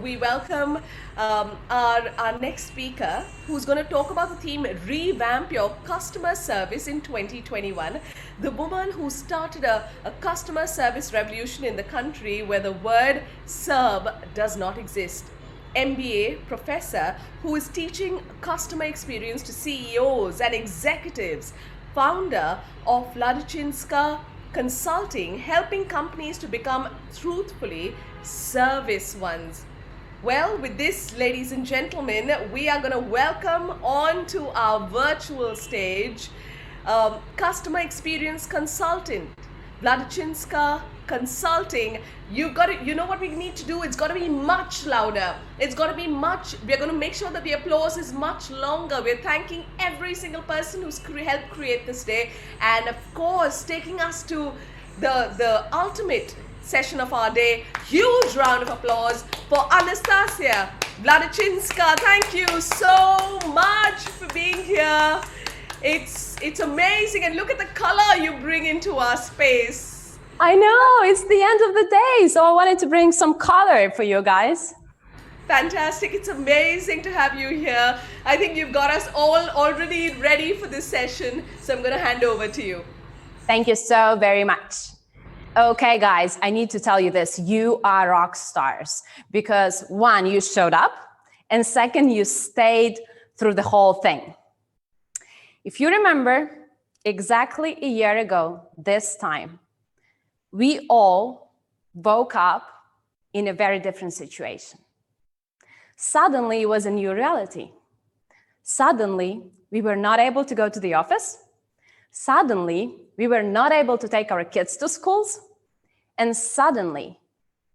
we welcome our next speaker, who's going to talk about the theme Revamp Your Customer Service in 2021. The woman who started a customer service revolution in the country where the word serve does not exist. MBA professor who is teaching customer experience to CEOs and executives, founder of Vladychynska Consulting, helping companies to become truthfully service ones. Well, with this, ladies and gentlemen, we are going to welcome onto our virtual stage customer experience consultant, Vladychynska Consulting. You know what we need to do? It's got to be much louder. It's got to be we're going to make sure that the applause is much longer. We're thanking every single person who's helped create this day. And of course, taking us to the ultimate session of our day. Huge round of applause for Anastasia Vladychynska. Thank you so much for being here. It's amazing, and look at the color you bring into our space. I know, it's the end of the day, so I wanted to bring some color for you guys. Fantastic. It's amazing to have you here. I think you've got us all already ready for this session, so I'm going to hand over to you. Thank you so very much. Okay, guys, I need to tell you this. You are rock stars because one, you showed up, and second, you stayed through the whole thing. If you remember, exactly a year ago, this time, we all woke up in a very different situation. Suddenly, it was a new reality. Suddenly, we were not able to go to the office. Suddenly, we were not able to take our kids to schools. And suddenly,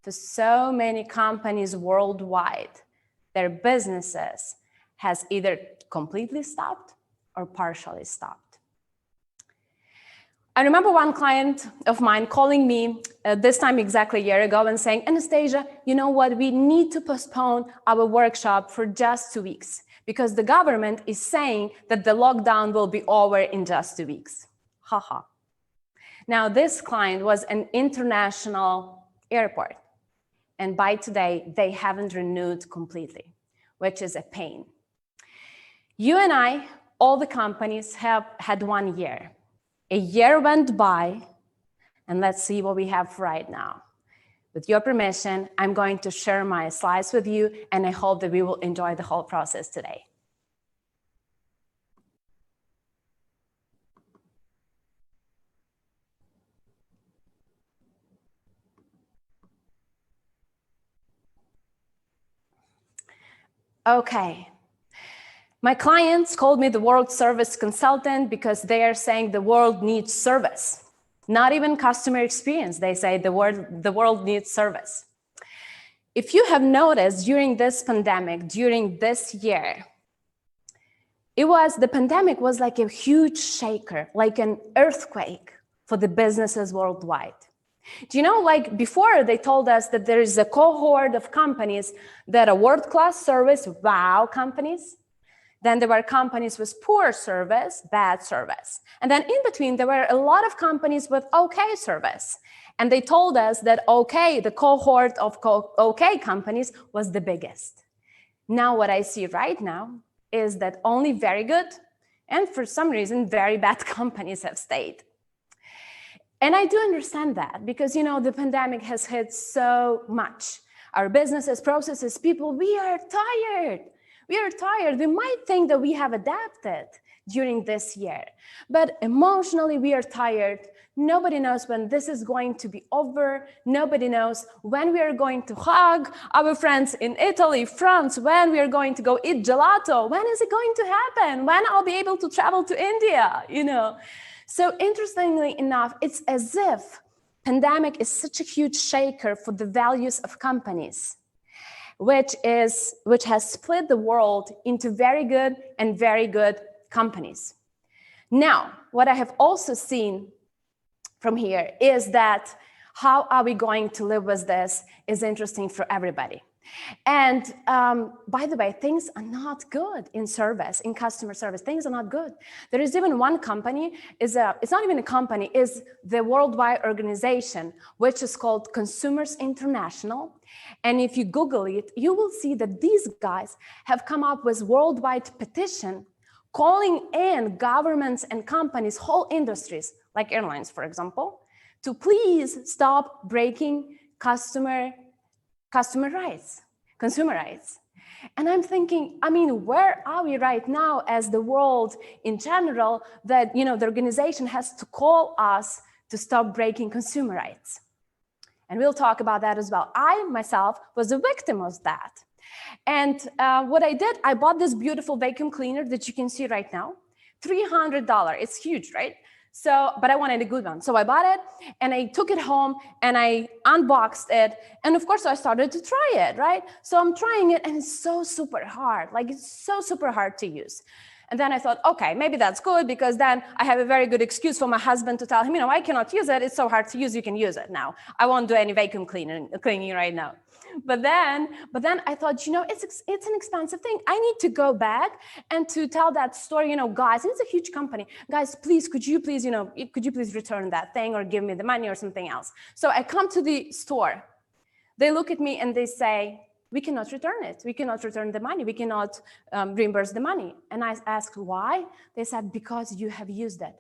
for so many companies worldwide, their businesses has either completely stopped or partially stopped. I remember one client of mine calling me this time exactly a year ago and saying, Anastasia, you know what? We need to postpone our workshop for just 2 weeks because the government is saying that the lockdown will be over in just 2 weeks. Haha. Now, this client was an international airport. And by today, they haven't renewed completely, which is a pain. You and I, all the companies have had 1 year. A year went by, and let's see what we have right now. With your permission, I'm going to share my slides with you, and I hope that we will enjoy the whole process today. Okay. My clients called me the world service consultant because they are saying the world needs service, not even customer experience. They say the world needs service. If you have noticed during this pandemic, during this year, the pandemic was like a huge shaker, like an earthquake for the businesses worldwide. Do you know, like before they told us that there is a cohort of companies that are world-class service, wow companies. Then there were companies with poor service, bad service. And then in between, there were a lot of companies with okay service. And they told us that okay, the cohort of okay companies was the biggest. Now what I see right now is that only very good and for some reason, very bad companies have stayed. And I do understand that because, you know, the pandemic has hit so much. Our businesses, processes, people, we are tired. We are tired. We might think that we have adapted during this year, but emotionally we are tired. Nobody knows when this is going to be over. Nobody knows when we are going to hug our friends in Italy, France, when we are going to go eat gelato. When is it going to happen? When I'll be able to travel to India, you know? So interestingly enough, it's as if pandemic is such a huge shaker for the values of companies, which has split the world into very good and very good companies. Now, what I have also seen from here is that how are we going to live with this is interesting for everybody. And by the way, things are not good in service, in customer service. Things are not good. There is even one company, it's not even a company, is the worldwide organization, which is called Consumers International. And if you Google it, you will see that these guys have come up with worldwide petition calling in governments and companies, whole industries, like airlines, for example, to please stop breaking consumer rights, consumer rights. And I'm thinking, I mean, where are we right now as the world in general that, the organization has to call us to stop breaking consumer rights? And we'll talk about that as well. I myself was a victim of that. And what I did, I bought this beautiful vacuum cleaner that you can see right now, $300. It's huge, right? So, but I wanted a good one. So I bought it and I took it home and I unboxed it. And of course I started to try it, right? So I'm trying it and it's so super hard. Like it's so super hard to use. And then I thought, okay, maybe that's good because then I have a very good excuse for my husband to tell him, I cannot use it. It's so hard to use. You can use it now. I won't do any vacuum cleaning right now. But then I thought, it's an expensive thing. I need to go back and to tell that story, guys, and it's a huge company. Guys, please, could you please return that thing or give me the money or something else? So I come to the store. They look at me and they say, we cannot return it. We cannot return the money. We cannot reimburse the money. And I asked why? They said, because you have used it.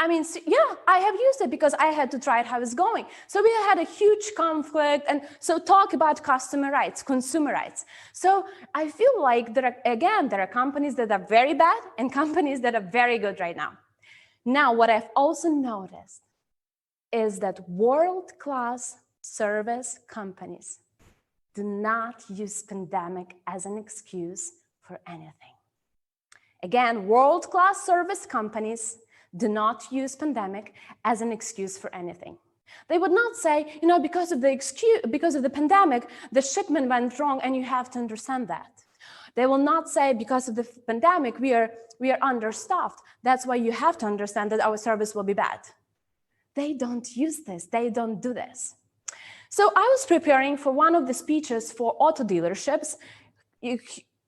I mean, yeah, I have used it because I had to try it how it's going. So we had a huge conflict. And so talk about customer rights, consumer rights. So I feel like there are companies that are very bad and companies that are very good right now. Now, what I've also noticed is that world-class service companies do not use pandemic as an excuse for anything. Again, world-class service companies do not use pandemic as an excuse for anything. They would not say, because of the pandemic, the shipment went wrong and you have to understand that. They will not say because of the pandemic, we are understaffed. That's why you have to understand that our service will be bad. They don't use this. They don't do this. So I was preparing for one of the speeches for auto dealerships,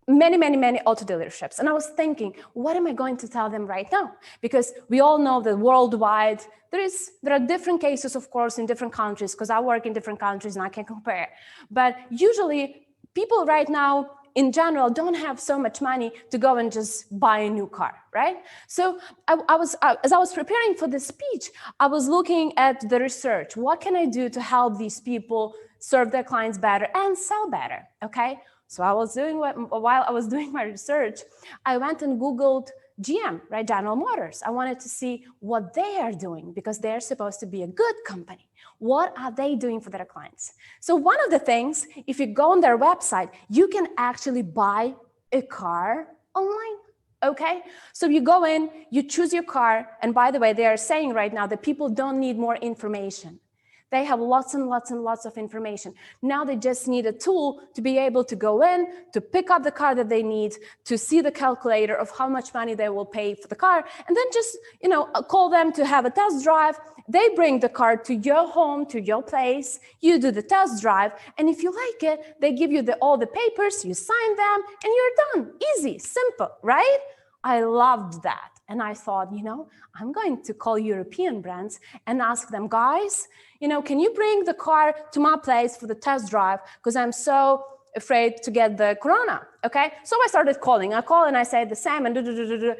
many auto dealerships. And I was thinking, what am I going to tell them right now? Because we all know that worldwide, there are different cases, of course, in different countries, because I work in different countries and I can compare. But usually people right now, in general, don't have so much money to go and just buy a new car, right? So as I was preparing for the speech, I was looking at the research. What can I do to help these people serve their clients better and sell better, okay? So while I was doing my research, I went and Googled GM, right? General Motors. I wanted to see what they are doing because they're supposed to be a good company. What are they doing for their clients? So one of the things, if you go on their website, you can actually buy a car online, okay? So you go in, you choose your car. And by the way, they are saying right now that people don't need more information. They have lots and lots of information. Now they just need a tool to be able to go in, to pick up the car that they need, to see the calculator of how much money they will pay for the car, and then just, call them to have a test drive. They bring the car to your home, to your place. You do the test drive, and if you like it, they give you all the papers, you sign them, and you're done. Easy, simple, right? I loved that. And I thought, I'm going to call European brands and ask them, guys, can you bring the car to my place for the test drive? Because I'm so afraid to get the corona, okay? So I started calling. I call and I say the same and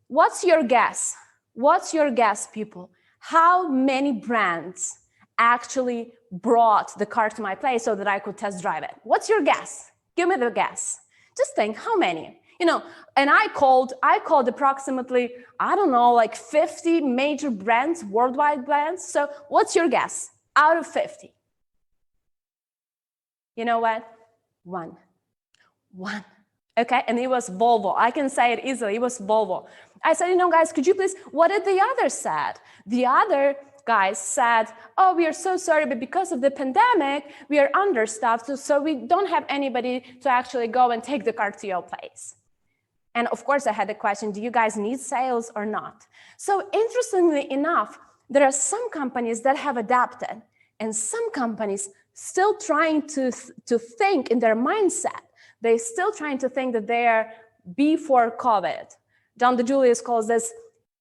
What's your guess? What's your guess, people? How many brands actually brought the car to my place so that I could test drive it? What's your guess? Give me the guess. Just think, how many? And I called approximately, I don't know, like 50 major brands, worldwide brands. So what's your guess out of 50? You know what? One. Okay, and it was Volvo. I can say it easily, it was Volvo. I said, guys, could you please, what did the other said? The other guys said, oh, we are so sorry, but because of the pandemic, we are understaffed, so we don't have anybody to actually go and take the car to your place. And of course, I had the question, do you guys need sales or not? So interestingly enough, there are some companies that have adapted and some companies still trying to think in their mindset. They're still trying to think that they are before COVID. John DeJulius calls this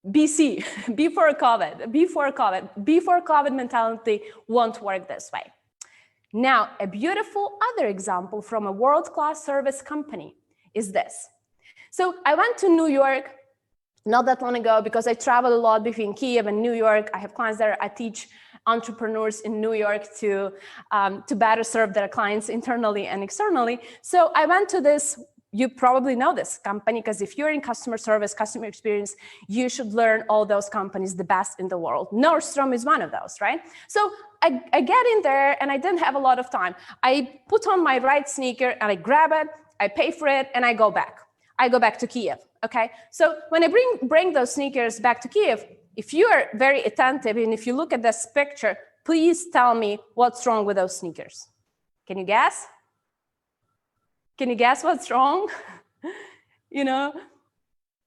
BC, before COVID, before COVID. Before COVID mentality won't work this way. Now, a beautiful other example from a world-class service company is this. So I went to New York not that long ago because I travel a lot between Kiev and New York. I have clients there. I teach entrepreneurs in New York to better serve their clients internally and externally. So I went to this, you probably know this company, because if you're in customer service, customer experience, you should learn all those companies, the best in the world. Nordstrom is one of those, right? So I get in there and I didn't have a lot of time. I put on my right sneaker and I grab it, I pay for it, and I go back. I go back to Kiev, okay? So when I bring those sneakers back to Kiev, if you are very attentive and if you look at this picture, please tell me what's wrong with those sneakers. Can you guess? Can you guess what's wrong? You know?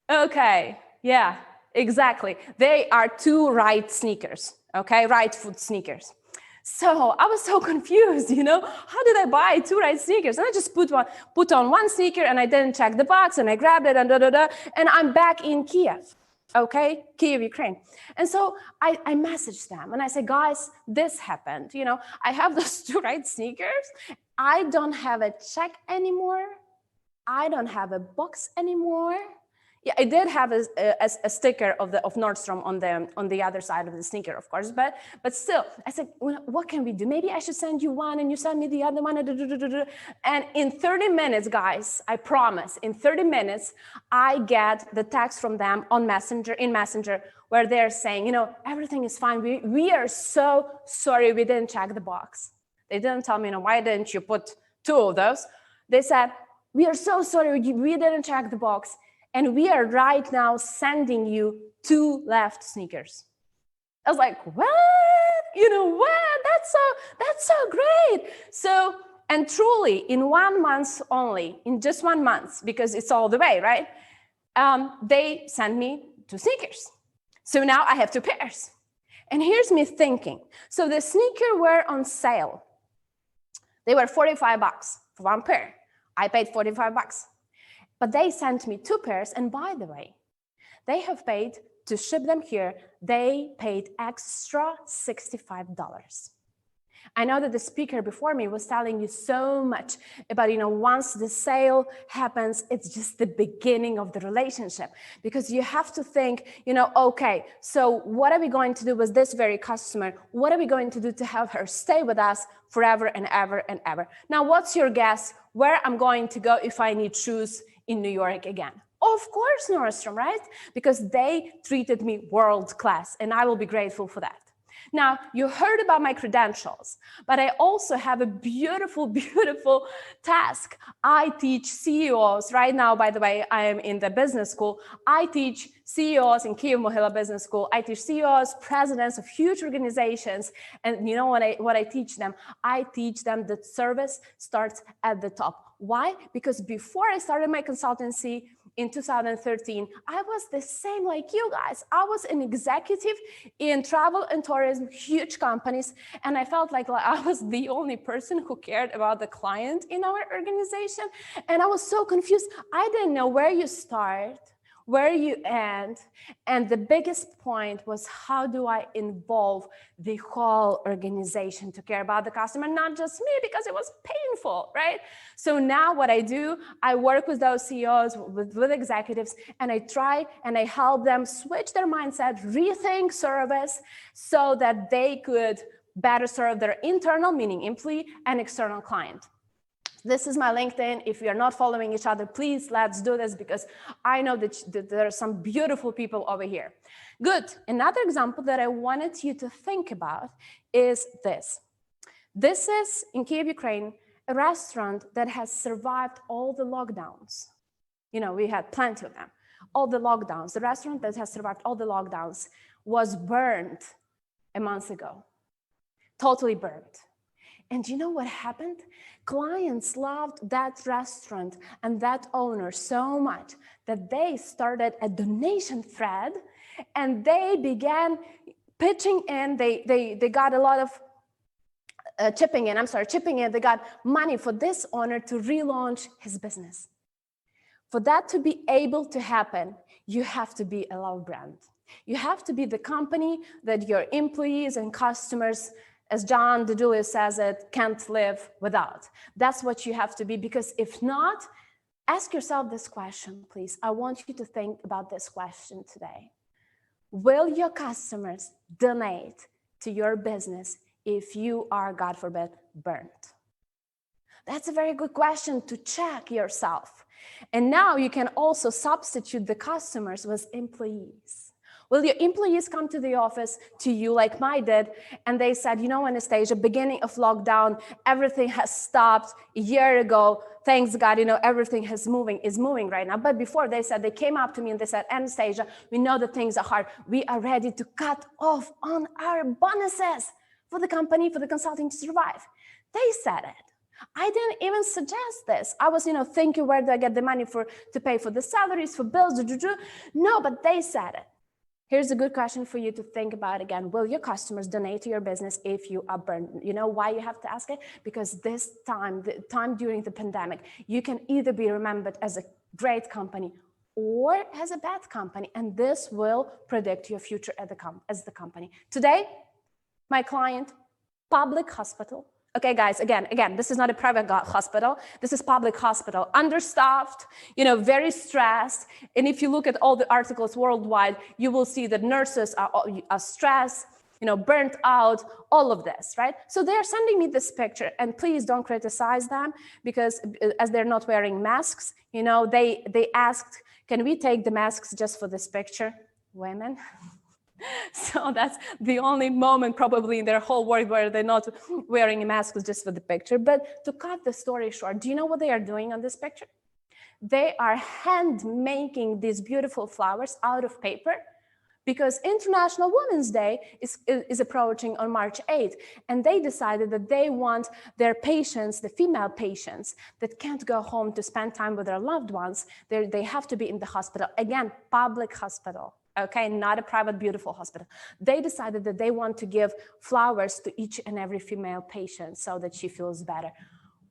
Okay, yeah, exactly. They are two right sneakers, okay? Right foot sneakers. So I was so confused, you know? How did I buy two right sneakers? And I just put on one sneaker and I didn't check the box and I grabbed it and and I'm back in Kiev, okay? Kiev, Ukraine. And so I messaged them and I said, guys, this happened. You know, I have those two right sneakers. I don't have a check anymore. I don't have a box anymore. Yeah, I did have a sticker of Nordstrom on the other side of the sneaker, of course, but still, I said, well, what can we do? Maybe I should send you one and you send me the other one. And in 30 minutes, guys, I promise, in 30 minutes, I get the text from them in Messenger, where they're saying, you know, everything is fine. We are so sorry we didn't check the box. They didn't tell me, you know, why didn't you put two of those? They said, we are so sorry we didn't check the box. And we are right now sending you two left sneakers. I was like, what? You know what? That's so great. So, and truly in 1 month only, in just 1 month, because it's all the way, right? They sent me two sneakers. So now I have two pairs. And here's me thinking. So the sneakers were on sale. They were $45 for one pair. I paid $45. But they sent me two pairs, and by the way, they have paid to ship them here, they paid extra $65. I know that the speaker before me was telling you so much about, you know, once the sale happens, it's just the beginning of the relationship, because you have to think, you know, okay, so what are we going to do with this very customer? What are we going to do to have her stay with us forever and ever and ever? Now, what's your guess where I'm going to go if I need shoes in New York again? Of course, Nordstrom, right? Because they treated me world class, and I will be grateful for that. Now, you heard about my credentials, but I also have a beautiful, beautiful task. I teach CEOs. Right now, by the way, I am in the business school. I teach CEOs in Kyiv Mohila Business School. I teach CEOs, presidents of huge organizations. And you know what I teach them? I teach them that service starts at the top. Why? Because before I started my consultancy in 2013, I was the same like you guys. I was an executive in travel and tourism, huge companies, and I felt like I was the only person who cared about the client in our organization. And I was so confused. I didn't know where you start, where you end. And the biggest point was, how do I involve the whole organization to care about the customer, not just me, because it was painful, right? So now what I do, I work with those CEOs, with executives, and I try and I help them switch their mindset, rethink service so that they could better serve their internal, meaning employee, and external client. This is my LinkedIn. If we are not following each other, please let's do this, because I know that there are some beautiful people over here. Good. Another example that I wanted you to think about is this. This is in Kyiv, Ukraine, a restaurant that has survived all the lockdowns. You know, we had plenty of them. All the lockdowns. The restaurant that has survived all the lockdowns was burned a month ago. Totally burned. And you know what happened? Clients loved that restaurant and that owner so much that they started a donation thread, and they began pitching in. They got a lot of chipping in. They got money for this owner to relaunch his business. For that to be able to happen, you have to be a love brand. You have to be the company that your employees and customers, as John DeJulius says it, can't live without. That's what you have to be, because if not, ask yourself this question, please. I want you to think about this question today. Will your customers donate to your business if you are, God forbid, burnt? That's a very good question to check yourself. And now you can also substitute the customers with employees. Will your employees come to the office to you like mine did, and they said, you know, Anastasia, beginning of lockdown, everything has stopped a year ago. Thanks God, you know, everything is moving right now. But before they said, they came up to me and they said, Anastasia, we know that things are hard. We are ready to cut off on our bonuses for the company, for the consulting to survive. They said it. I didn't even suggest this. I was, thinking, where do I get the money to pay for the salaries, for bills? No, but they said it. Here's a good question for you to think about again. Will your customers donate to your business if you are burned? You know why you have to ask it? Because this time, the time during the pandemic, you can either be remembered as a great company or as a bad company, and this will predict your future as the company. Today, my client, public hospital. Okay, guys, again, this is not a private hospital. This is public hospital, understaffed, very stressed. And if you look at all the articles worldwide, you will see that nurses are stressed, burnt out, all of this, right? So they're sending me this picture, and please don't criticize them, because as they're not wearing masks, they asked, can we take the masks just for this picture? Women. So that's the only moment probably in their whole work where they're not wearing a mask just for the picture. But to cut the story short, do you know what they are doing on this picture? They are hand making these beautiful flowers out of paper, because International Women's Day is approaching on March 8th. And they decided that they want their patients, the female patients that can't go home to spend time with their loved ones, they have to be in the hospital. Again, public hospital. Okay, not a private, beautiful hospital. They decided that they want to give flowers to each and every female patient so that she feels better.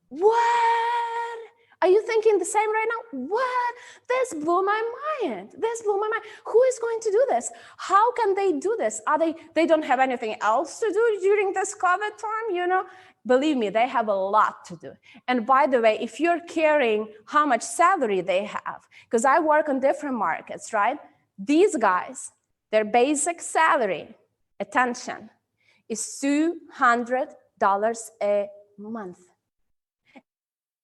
What? Are you thinking the same right now? What? This blew my mind. Who is going to do this? How can they do this? They don't have anything else to do during this COVID time, Believe me, they have a lot to do. And by the way, if you're caring how much salary they have, because I work on different markets, right? These guys, their basic salary, attention, is $200 a month.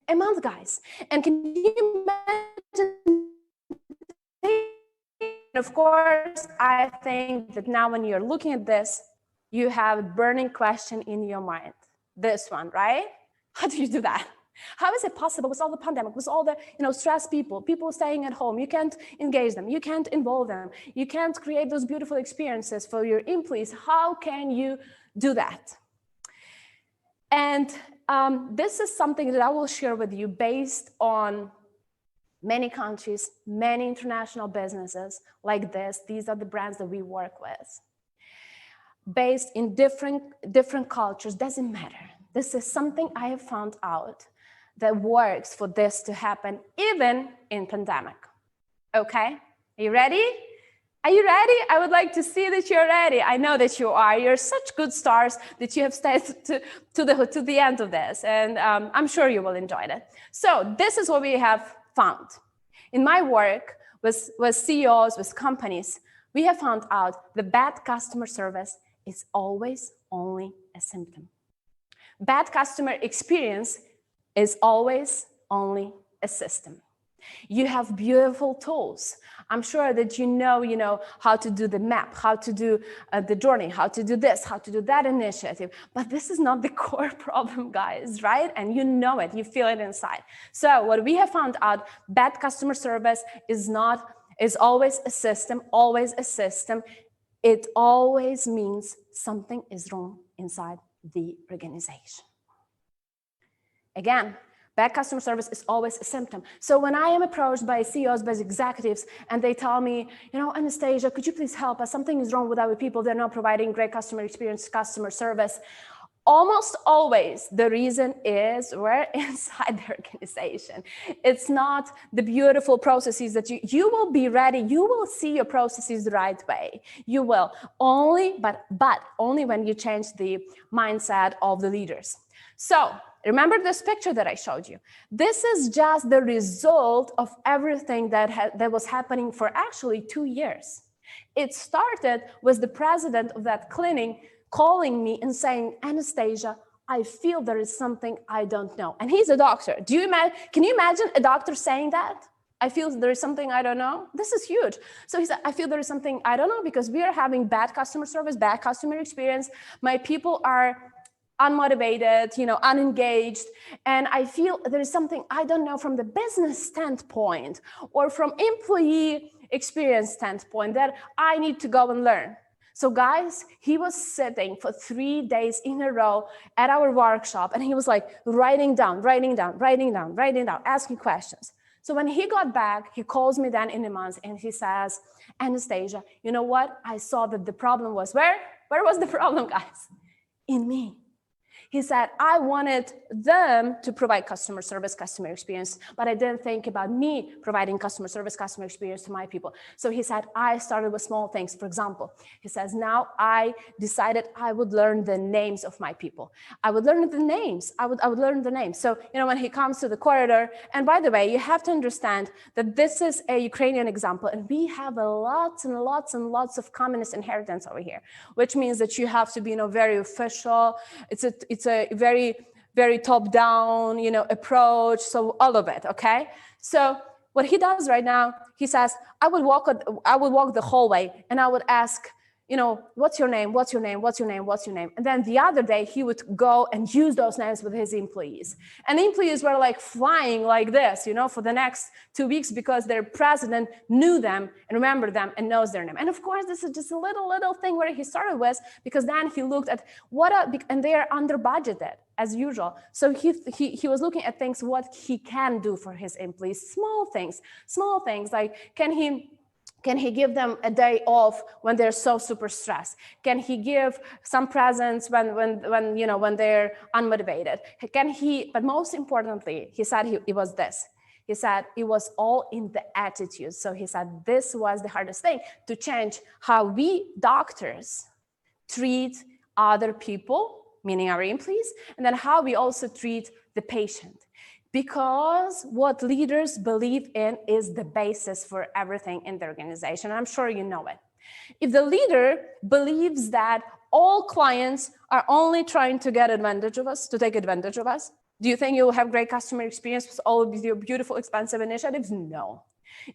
A month, guys. And can you imagine? Of course, I think that now when you're looking at this, you have a burning question in your mind. This one, right? How do you do that? How is it possible with all the pandemic, with all the stressed people staying at home? You can't engage them, you can't involve them, you can't create those beautiful experiences for your employees. How can you do that? And this is something that I will share with you based on many countries, many international businesses like this. These are the brands that we work with. Based in different cultures, doesn't matter. This is something I have found out that works for this to happen, even in pandemic. Okay, are you ready? Are you ready? I would like to see that you're ready. I know that you are. You're such good stars that you have stayed to the end of this, and I'm sure you will enjoy it. So this is what we have found. In my work with CEOs, with companies, we have found out the bad customer service is always only a symptom. Bad customer experience is always only a system. You have beautiful tools. I'm sure that you know how to do the map, how to do the journey, how to do this, how to do that initiative. But this is not the core problem, guys, right? And you know it, you feel it inside. So what we have found out, bad customer service is always a system, always a system. It always means something is wrong inside the organization. Again, bad customer service is always a symptom. So when I am approached by CEOs, by executives, and they tell me, Anastasia, could you please help us? Something is wrong with our people. They're not providing great customer experience, customer service. Almost always the reason is we're inside the organization. It's not the beautiful processes that you will be ready. You will see your processes the right way. You will only, but only when you change the mindset of the leaders. So remember this picture that I showed you. This is just the result of everything that was happening for actually 2 years. It started with the president of that clinic calling me and saying, Anastasia, I feel there is something I don't know. And he's a doctor. Can you imagine a doctor saying that? I feel there is something I don't know. This is huge. So he said, I feel there is something I don't know because we are having bad customer service, bad customer experience. My people are unmotivated, unengaged. And I feel there is something I don't know from the business standpoint or from employee experience standpoint that I need to go and learn. So guys, he was sitting for 3 days in a row at our workshop and he was like writing down, asking questions. So when he got back, he calls me then in a month and he says, Anastasia, you know what? I saw that the problem was where? Where was the problem, guys? In me. He said, I wanted them to provide customer service, customer experience, but I didn't think about me providing customer service, customer experience to my people. So he said, I started with small things. For example, he says, now I decided I would learn the names of my people. I would learn the names. I would learn the names. So, when he comes to the corridor, and by the way, you have to understand that this is a Ukrainian example, and we have lots and lots and lots of communist inheritance over here, which means that you have to be, very official. It's a very, very top-down, approach. So all of it, okay? So what he does right now, he says, I would walk the hallway and I would ask, what's your name? What's your name? What's your name? What's your name? And then the other day he would go and use those names with his employees. And the employees were like flying like this, for the next 2 weeks because their president knew them and remembered them and knows their name. And of course, this is just a little thing where he started with, because then he looked at and they are under budgeted as usual. So he was looking at things, what he can do for his employees, small things like, can he give them a day off when they're so super stressed? Can he give some presents when they're unmotivated? But most importantly, he said it was this. He said it was all in the attitude. So he said this was the hardest thing, to change how we doctors treat other people, meaning our employees, and then how we also treat the patient. Because what leaders believe in is the basis for everything in the organization. I'm sure you know it. If the leader believes that all clients are only trying to get advantage of us, to take advantage of us, do you think you'll have great customer experience with all of your beautiful, expensive initiatives? No.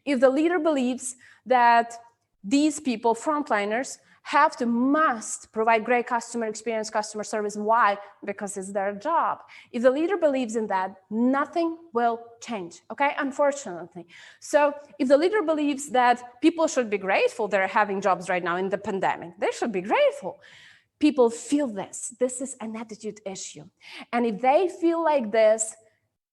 If the leader believes that these people, frontliners, must provide great customer experience, customer service. Why? Because it's their job. If the leader believes in that, nothing will change, okay? Unfortunately. So if the leader believes that people should be grateful they're having jobs right now in the pandemic, they should be grateful. People feel this. This is an attitude issue. And if they feel like this,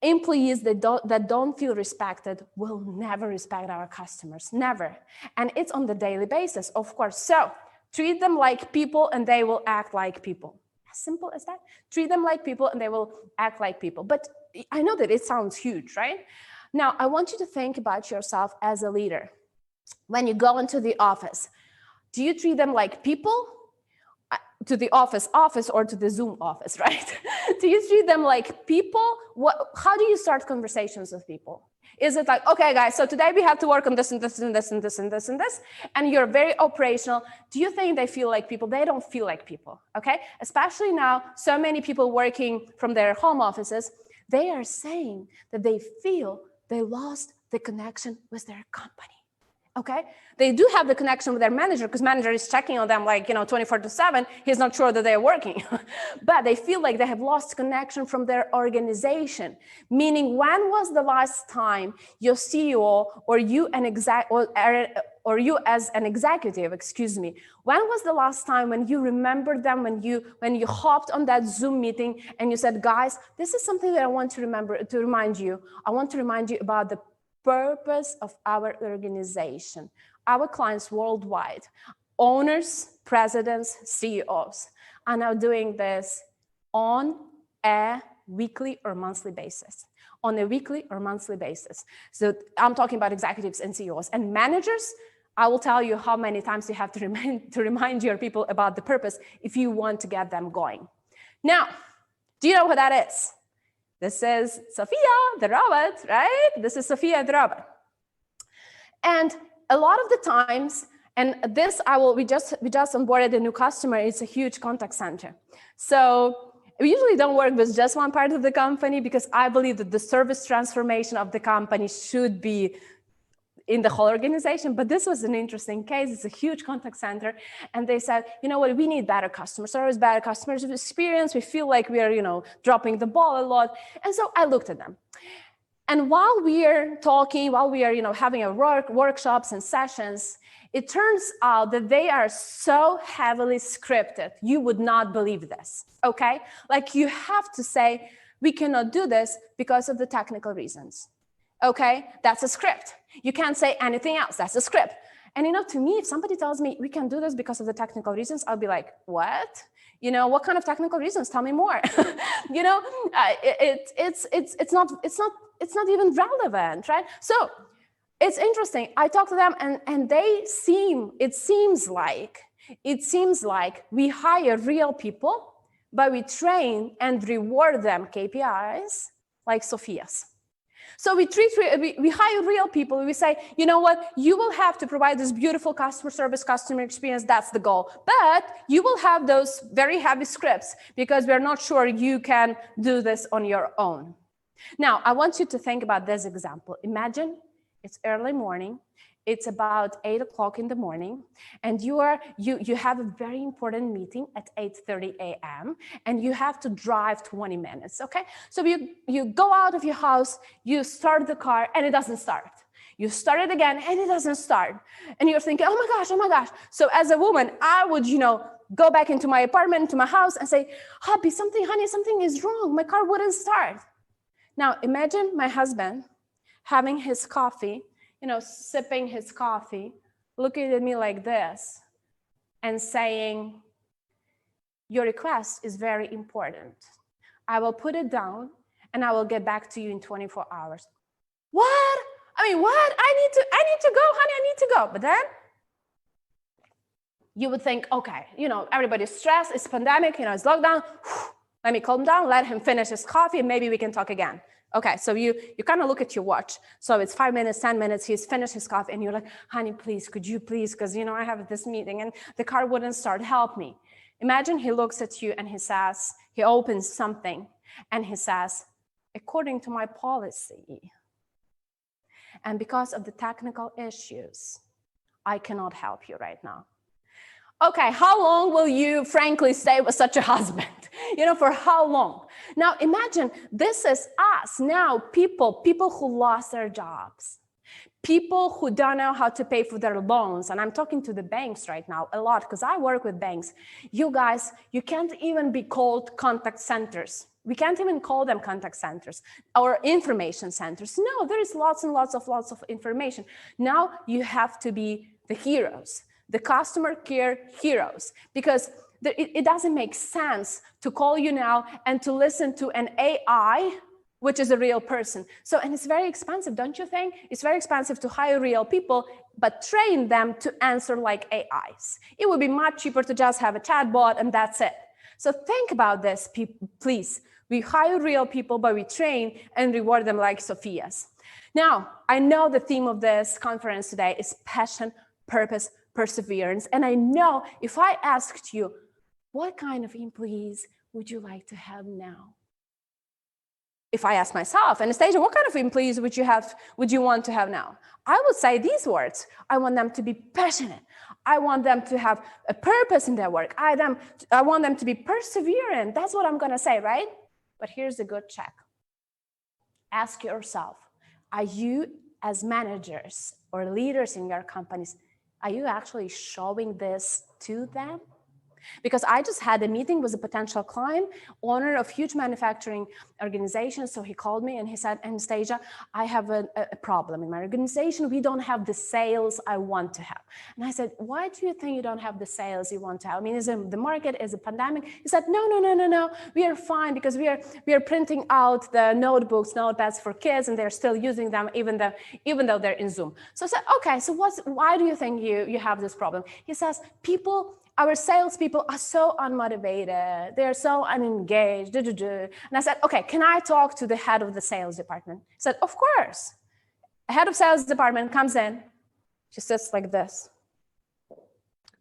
employees that don't feel respected will never respect our customers, never. And it's on the daily basis, of course. So treat them like people and they will act like people. As simple as that. Treat them like people and they will act like people. But I know that it sounds huge, right? Now, I want you to think about yourself as a leader. When you go into the office, do you treat them like people? To the office or to the Zoom office, right? Do you treat them like people? How do you start conversations with people? Is it like, okay, guys, so today we have to work on this and this and this and this and this and this, and you're very operational. Do you think they feel like people? They don't feel like people, okay? Especially now, so many people working from their home offices, they are saying that they feel they lost the connection with their company. Okay, they do have the connection with their manager because manager is checking on them like, 24/7. He's not sure that they're working, but they feel like they have lost connection from their organization. Meaning, when was the last time your CEO or you you as an executive, when was the last time when you remembered them, when you hopped on that Zoom meeting and you said, guys, this is something that I want to remind you. I want to remind you about the purpose of our organization. Our clients worldwide, owners, presidents, CEOs, are now doing this on a weekly or monthly basis. On a weekly or monthly basis. So I'm talking about executives and CEOs. And managers, I will tell you how many times you have to remind your people about the purpose if you want to get them going. Now, do you know what that is? This is Sophia, the robot, right? This is Sophia, the robot. And a lot of the times, and this we just onboarded a new customer. It's a huge contact center. So we usually don't work with just one part of the company because I believe that the service transformation of the company should be in the whole organization. But this was an interesting case. It's a huge contact center. And they said, you know what, we need better customer service, better customer experience. We feel like we are, dropping the ball a lot. And so I looked at them. And while we are talking, while we are, having a workshops and sessions, it turns out that they are so heavily scripted. You would not believe this, okay? Like you have to say, we cannot do this because of the technical reasons, okay? That's a script. You can't say anything else, that's a script. And to me, if somebody tells me we can do this because of the technical reasons, I'll be like, what? What kind of technical reasons? Tell me more. It's not even relevant, right? So it's interesting. I talk to them and it seems like we hire real people, but we train and reward them KPIs like Sophia's. So we hire real people. We say, you know what? You will have to provide this beautiful customer service, customer experience. That's the goal. But you will have those very heavy scripts because we're not sure you can do this on your own. Now, I want you to think about this example. Imagine it's early morning. It's about 8 o'clock in the morning, and you have a very important meeting at 8:30 a.m. and you have to drive 20 minutes, okay? So you go out of your house, you start the car, and it doesn't start. You start it again, and it doesn't start. And you're thinking, oh my gosh. So as a woman, I would, go back into my apartment, into my house, and say, honey, something is wrong. My car wouldn't start. Now, imagine my husband having his coffee, sipping his coffee, looking at me like this and saying, your request is very important. I will put it down and I will get back to you in 24 hours. What? What? I need to go, honey, I need to go. But then you would think, okay, everybody's stressed, it's pandemic, it's lockdown. Let me calm down, let him finish his coffee, and maybe we can talk again. Okay, so you kind of look at your watch. So it's 5 minutes, 10 minutes, he's finished his coffee, and you're like, honey, please, could you please, because, I have this meeting, and the car wouldn't start, help me. Imagine he looks at you, and he opens something, and he says, according to my policy, and because of the technical issues, I cannot help you right now. Okay, how long will you frankly stay with such a husband? For how long? Now imagine this is us now, people who lost their jobs, people who don't know how to pay for their loans. And I'm talking to the banks right now a lot because I work with banks. You guys, you can't even be called contact centers. We can't even call them contact centers or information centers. No, there is lots and lots of information. Now you have to be the heroes, the customer care heroes, because it doesn't make sense to call you now and to listen to an AI, which is a real person. So, and it's very expensive, don't you think? It's very expensive to hire real people, but train them to answer like AIs. It would be much cheaper to just have a chatbot and that's it. So think about this, please. We hire real people, but we train and reward them like Sophia's. Now, I know the theme of this conference today is passion, purpose, perseverance. And I know if I asked you, what kind of employees would you like to have now? If I ask myself, Anastasia, what kind of employees would you want to have now? I would say these words. I want them to be passionate. I want them to have a purpose in their work. I want them to be perseverant. That's what I'm going to say, right? But here's a good check. Ask yourself, are you as managers or leaders in your companies, are you actually showing this to them? Because I just had a meeting with a potential client, owner of huge manufacturing organization. So he called me and he said, Anastasia, I have a problem in my organization. We don't have the sales I want to have. And I said, why do you think you don't have the sales you want to have? I mean, is it the market, is it pandemic? He said, no. We are fine because we are printing out the notebooks, notepads for kids, and they're still using them even though they're in Zoom. So I said, okay, so why do you think you have this problem? He says, our salespeople are so unmotivated. They're so unengaged. And I said, okay, can I talk to the head of the sales department? He said, of course. The head of sales department comes in. She sits like this.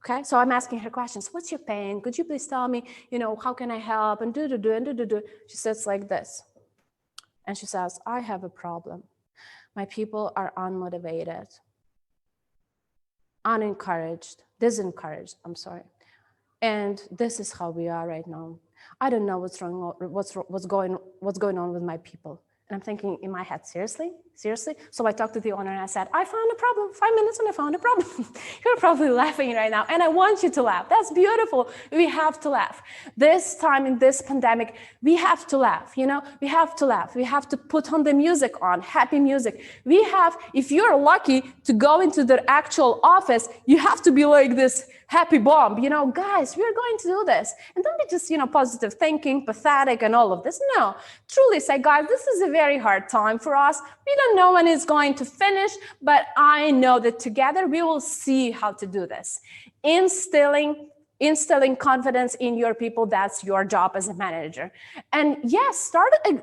Okay, so I'm asking her questions. What's your pain? Could you please tell me, how can I help? And do. She sits like this. And she says, I have a problem. My people are unmotivated, unencouraged, disencouraged, I'm sorry. And this is how we are right now. I don't know what's going on with my people. And I'm thinking in my head, seriously? So I talked to the owner and I said, I found a problem, 5 minutes and I found a problem. You're probably laughing right now. And I want you to laugh. That's beautiful. We have to laugh. This time in this pandemic, we have to laugh, we have to laugh. We have to put on the music on, happy music. If you're lucky to go into the actual office, you have to be like this happy bomb, guys, we're going to do this. And don't be just, positive thinking, pathetic and all of this. No, truly say, guys, this is a very hard time for us. We don't know when it's going to finish, but I know that together we will see how to do this. Instilling confidence in your people, that's your job as a manager. And yes,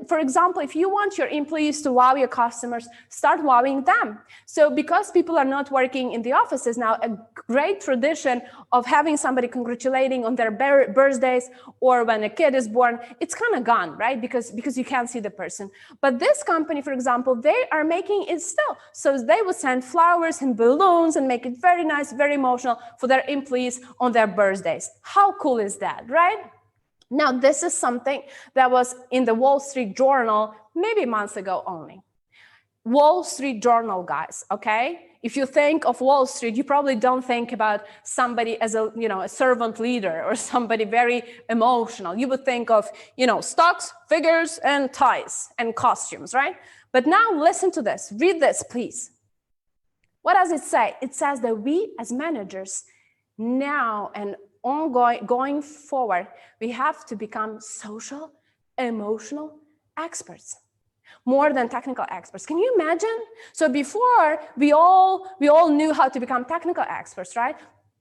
for example, if you want your employees to wow your customers, start wowing them. So because people are not working in the offices now, a great tradition of having somebody congratulating on their birthdays or when a kid is born, it's kind of gone, right? Because you can't see the person. But this company, for example, they are making it still. So they will send flowers and balloons and make it very nice, very emotional for their employees on their birthdays. How cool is that, right? Now, this is something that was in the Wall Street Journal maybe months ago only. Wall Street Journal, guys, okay? If you think of Wall Street, you probably don't think about somebody as a servant leader or somebody very emotional. You would think of, stocks, figures, and ties and costumes, right? But now listen to this. Read this, please. What does it say? It says that we as managers now and going forward, we have to become social, emotional experts, more than technical experts. Can you imagine? So before, we all knew how to become technical experts, right?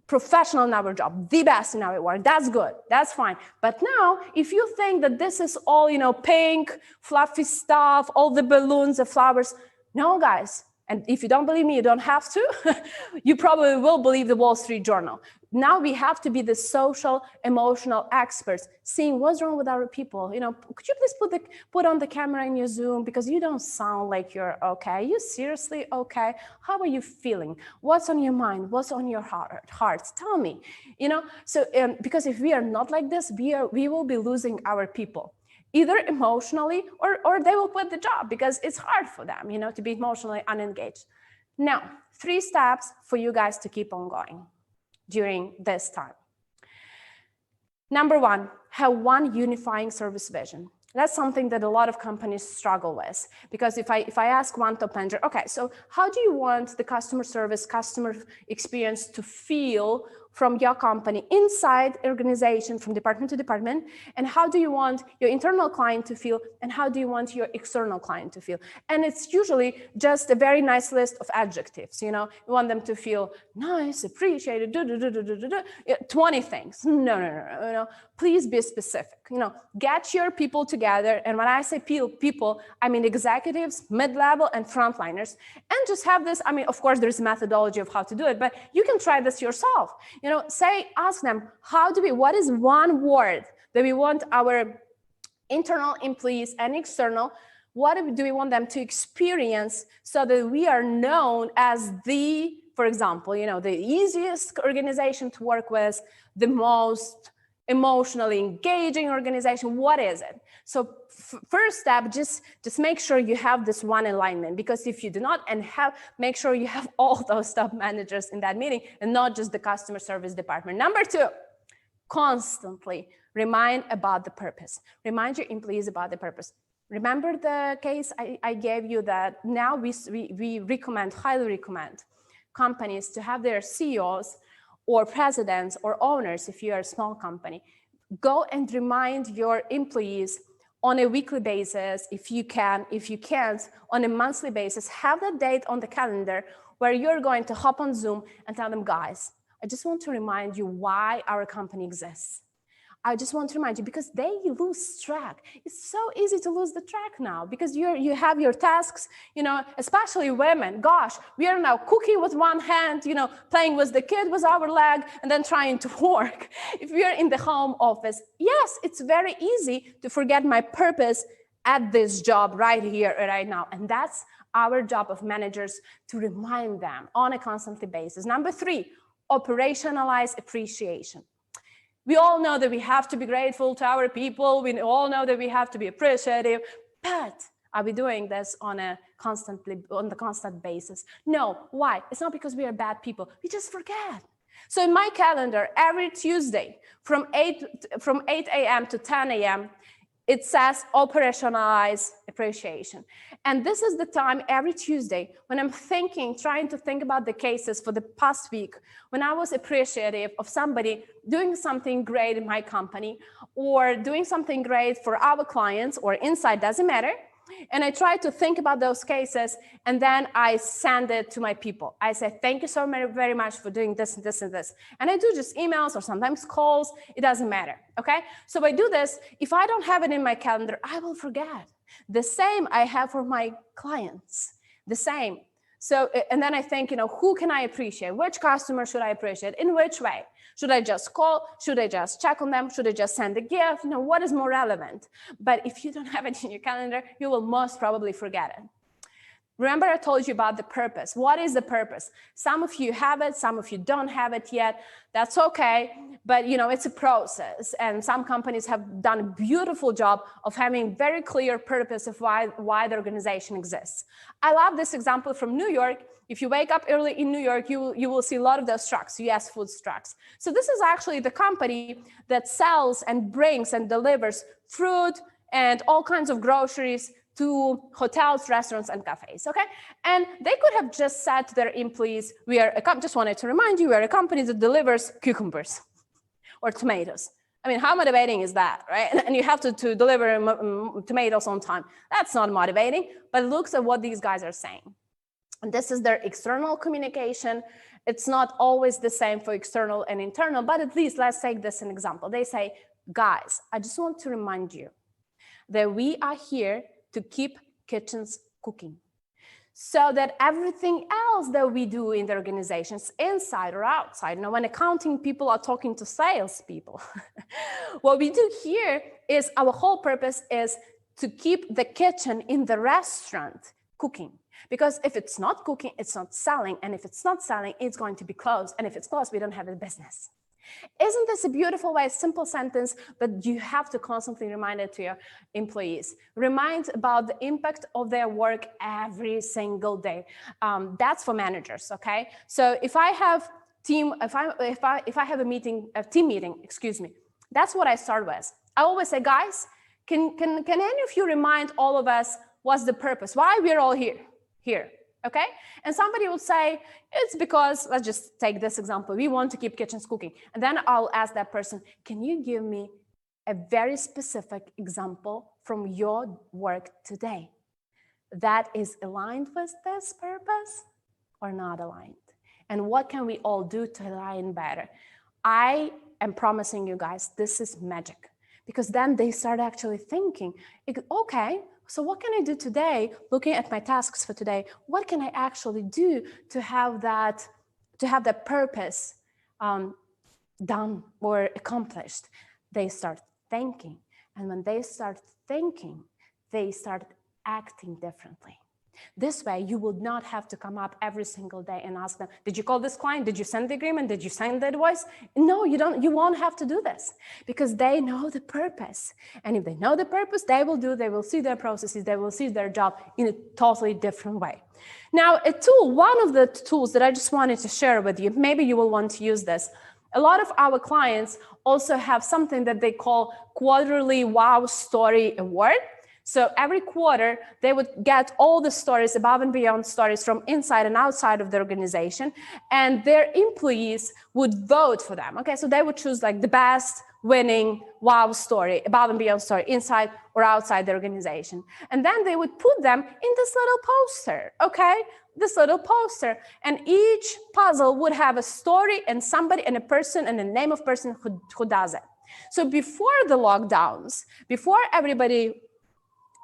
Professional in our job, the best in our work. That's good. That's fine. But now, if you think that this is all, pink, fluffy stuff, all the balloons, the flowers, no, guys. And if you don't believe me, you don't have to. You probably will believe the Wall Street Journal. Now we have to be the social, emotional experts, seeing what's wrong with our people. Could you please put on the camera in your Zoom because you don't sound like you're okay. Are you seriously okay? How are you feeling? What's on your mind? What's on your hearts? Tell me. So because if we are not like this, we will be losing our people. Either emotionally or they will quit the job because it's hard for them, to be emotionally unengaged. Now, 3 steps for you guys to keep on going during this time. Number 1, have one unifying service vision. That's something that a lot of companies struggle with, because if I ask one top manager, okay, so how do you want the customer service, customer experience to feel from your company inside organization, from department to department, and how do you want your internal client to feel, and how do you want your external client to feel? And it's usually just a very nice list of adjectives. You want them to feel nice, appreciated, 20 things. No. Please be specific. Get your people together, and when I say people, I mean executives, mid-level, and frontliners, and just have this. Of course, there's a methodology of how to do it, but you can try this yourself. Ask them, what is one word that we want our internal employees and external, what do we want them to experience so that we are known as for example, the easiest organization to work with, the most emotionally engaging organization? What is it? So first step, just make sure you have this one alignment, because if you do not, make sure you have all those top managers in that meeting and not just the customer service department. Number 2, constantly remind about the purpose. Remind your employees about the purpose. Remember the case I gave you that now we recommend, highly recommend companies to have their CEOs or presidents or owners, if you are a small company, go and remind your employees on a weekly basis, if you can. If you can't, on a monthly basis, have that date on the calendar where you're going to hop on Zoom and tell them, guys, I just want to remind you why our company exists. I just want to remind you, because they lose track. It's so easy to lose the track now because you have your tasks, especially women. Gosh, we are now cooking with one hand, playing with the kid with our leg, and then trying to work. If we are in the home office, yes, it's very easy to forget my purpose at this job right here, right now. And that's our job of managers, to remind them on a constantly basis. Number 3, operationalize appreciation. We all know that we have to be grateful to our people. We all know that we have to be appreciative, but are we doing this on the constant basis? No. Why? It's not because we are bad people. We just forget. So in my calendar, every Tuesday from 8 a.m. to 10 a.m., it says operationalize appreciation. And this is the time every Tuesday when I'm trying to think about the cases for the past week, when I was appreciative of somebody doing something great in my company or doing something great for our clients or inside, doesn't matter. And I try to think about those cases, and then I send it to my people. I say, thank you so very much for doing this and this and this. And I do just emails or sometimes calls. It doesn't matter, okay? So I do this. If I don't have it in my calendar, I will forget. The same I have for my clients, the same. So, and then I think, who can I appreciate? Which customer should I appreciate? In which way? Should I just call? Should I just check on them? Should I just send a gift? What is more relevant? But if you don't have it in your calendar, you will most probably forget it. Remember, I told you about the purpose. What is the purpose? Some of you have it, some of you don't have it yet. That's okay, but it's a process. And some companies have done a beautiful job of having very clear purpose of why the organization exists. I love this example from New York. If you wake up early in New York, you will see a lot of those trucks, US Foods trucks. So this is actually the company that sells and brings and delivers fruit and all kinds of groceries to hotels, restaurants, and cafes, okay? And they could have just said to their employees, just wanted to remind you, we are a company that delivers cucumbers or tomatoes. I mean, how motivating is that, right? And you have to deliver tomatoes on time. That's not motivating, but look at what these guys are saying. And this is their external communication. It's not always the same for external and internal, but at least let's take this an example. They say, guys, I just want to remind you that we are here to keep kitchens cooking, so that everything else that we do in the organizations, inside or outside, when accounting people are talking to sales people, what we do here is our whole purpose is to keep the kitchen in the restaurant cooking. Because if it's not cooking, it's not selling. And if it's not selling, it's going to be closed. And if it's closed, we don't have a business. Isn't this a beautiful way, simple sentence, but you have to constantly remind it to your employees. Remind about the impact of their work every single day. That's for managers, okay? So if I have team meeting, excuse me, that's what I start with. I always say, guys, can any of you remind all of us what's the purpose? Why we're all here? Okay? And somebody will say, it's because, let's just take this example, we want to keep kitchens cooking. And then I'll ask that person, can you give me a very specific example from your work today that is aligned with this purpose or not aligned? And what can we all do to align better? I am promising you guys, this is magic. Because then they start actually thinking, okay, so what can I do today, looking at my tasks for today, what can I actually do to have that purpose done or accomplished? They start thinking. And when they start thinking, they start acting differently. This way, you would not have to come up every single day and ask them, did you call this client? Did you send the agreement? Did you sign the invoice? No, you don't. You won't have to do this because they know the purpose. And if they know the purpose, they will see their processes, they will see their job in a totally different way. Now, one of the tools that I just wanted to share with you, maybe you will want to use this, A lot of our clients also have something that they call quarterly Wow Story Award. So every quarter, they would get all the stories, above and beyond stories from inside and outside of the organization, and their employees would vote for them. Okay, so they would choose like the best winning wow story, above and beyond story, inside or outside the organization. And then they would put them in this little poster, okay? This little poster. And each puzzle would have a story and somebody and a person and the name of person who does it. So before the lockdowns, before everybody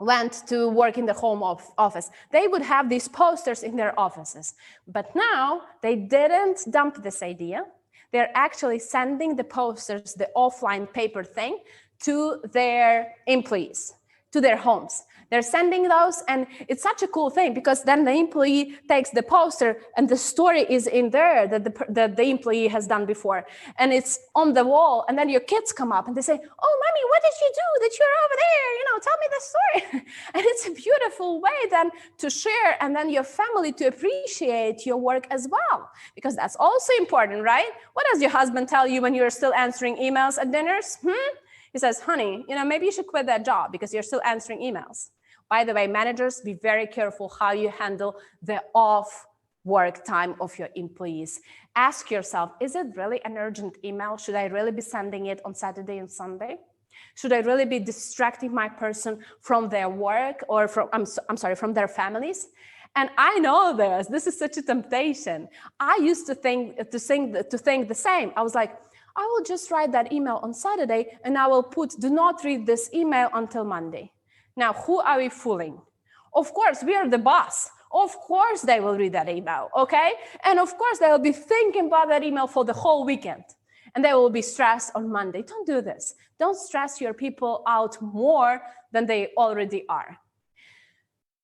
went to work in the home office, they would have these posters in their offices. But now they didn't dump this idea. They're actually sending the posters, the offline paper thing, to their employees, to their homes. They're sending those, and it's such a cool thing because then the employee takes the poster and the story is in there that the employee has done before, and it's on the wall, and then your kids come up and they say, "Oh, mommy, what did you do that you're over there? You know, tell me the story." And it's a beautiful way then to share, and then your family to appreciate your work as well, because that's also important, right? What does your husband tell you when you're still answering emails at dinners? He says, "Honey, you know, maybe you should quit that job because you're still answering emails." By the way, managers, be very careful how you handle the off work time of your employees. Ask yourself, is it really an urgent email? Should I really be sending it on Saturday and Sunday? Should I really be distracting my person from their work or from their families? And I know this is such a temptation. I used to think the same. I was like, I will just write that email on Saturday and I will put, do not read this email until Monday. Now, who are we fooling? Of course, we are the boss. Of course, they will read that email, okay? And of course, they will be thinking about that email for the whole weekend. And they will be stressed on Monday. Don't do this. Don't stress your people out more than they already are.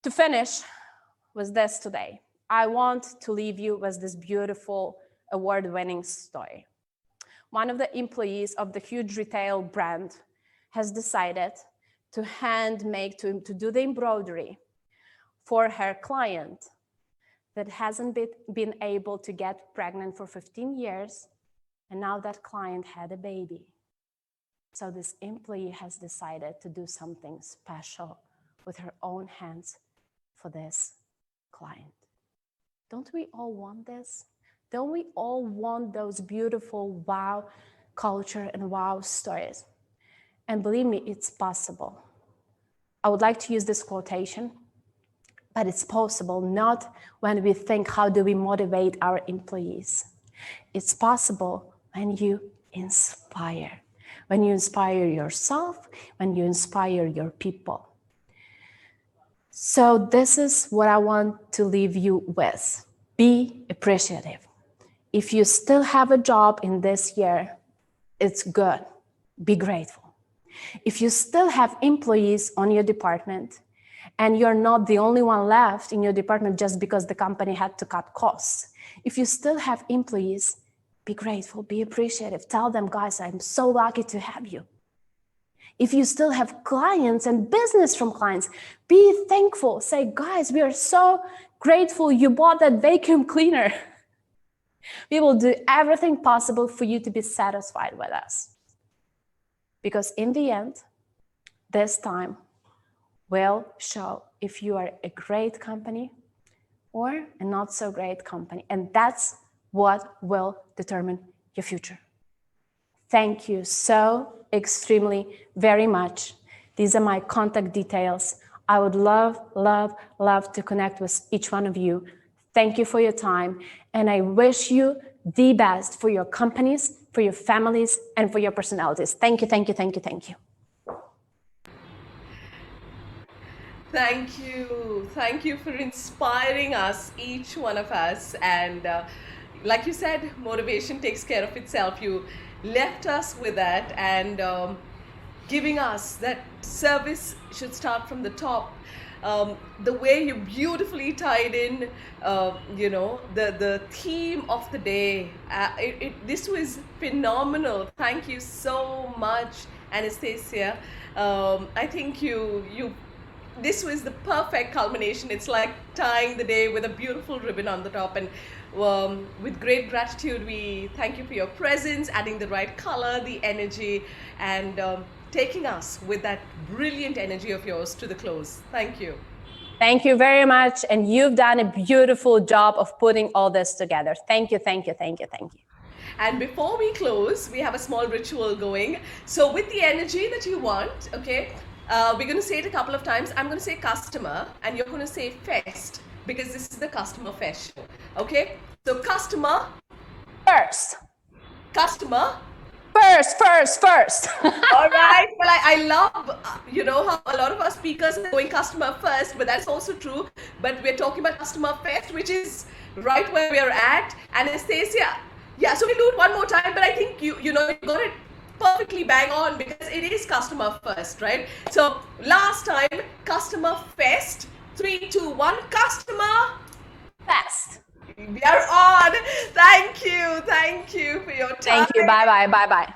To finish with this today, I want to leave you with this beautiful award-winning story. One of the employees of the huge retail brand has decided to do the embroidery for her client that hasn't been able to get pregnant for 15 years. And now that client had a baby. So this employee has decided to do something special with her own hands for this client. Don't we all want this? Don't we all want those beautiful wow culture and wow stories? And believe me, it's possible. I would like to use this quotation, but it's possible not when we think, how do we motivate our employees? It's possible when you inspire yourself, when you inspire your people. So this is what I want to leave you with. Be appreciative. If you still have a job in this year, it's good. Be grateful. If you still have employees on your department and you're not the only one left in your department just because the company had to cut costs, if you still have employees, be grateful, be appreciative. Tell them, guys, I'm so lucky to have you. If you still have clients and business from clients, be thankful. Say, guys, we are so grateful you bought that vacuum cleaner. We will do everything possible for you to be satisfied with us. Because in the end, this time will show if you are a great company or a not so great company. And that's what will determine your future. Thank you so extremely very much. These are my contact details. I would love, love, love to connect with each one of you. Thank you for your time. And I wish you the best for your companies, for your families, and for your personalities. Thank you, thank you, thank you, thank you. Thank you. Thank you for inspiring us, each one of us. And like you said, motivation takes care of itself. You left us with that and giving us that service should start from the top. The way you beautifully tied in, the theme of the day. This was phenomenal. Thank you so much, Anastasia. I think you this was the perfect culmination. It's like tying the day with a beautiful ribbon on the top. And with great gratitude, we thank you for your presence, adding the right color, the energy, and taking us with that brilliant energy of yours to the close. Thank you. Thank you very much. And you've done a beautiful job of putting all this together. Thank you, thank you, thank you, thank you. And before we close, we have a small ritual going. So with the energy that you want, okay, we're going to say it a couple of times. I'm going to say customer and you're going to say fest, because this is the customer fest show. Okay, so customer First. Customer First. All right. Well, I love, how a lot of our speakers are going customer first, but that's also true. But we're talking about customer first, which is right where we're at. Anastasia. Yeah, so we'll do it one more time, but I think you got it perfectly bang on, because it is customer first, right? So last time, customer first. 3, 2, 1, customer Fest. We are on. Thank you for your time. Thank you. Bye.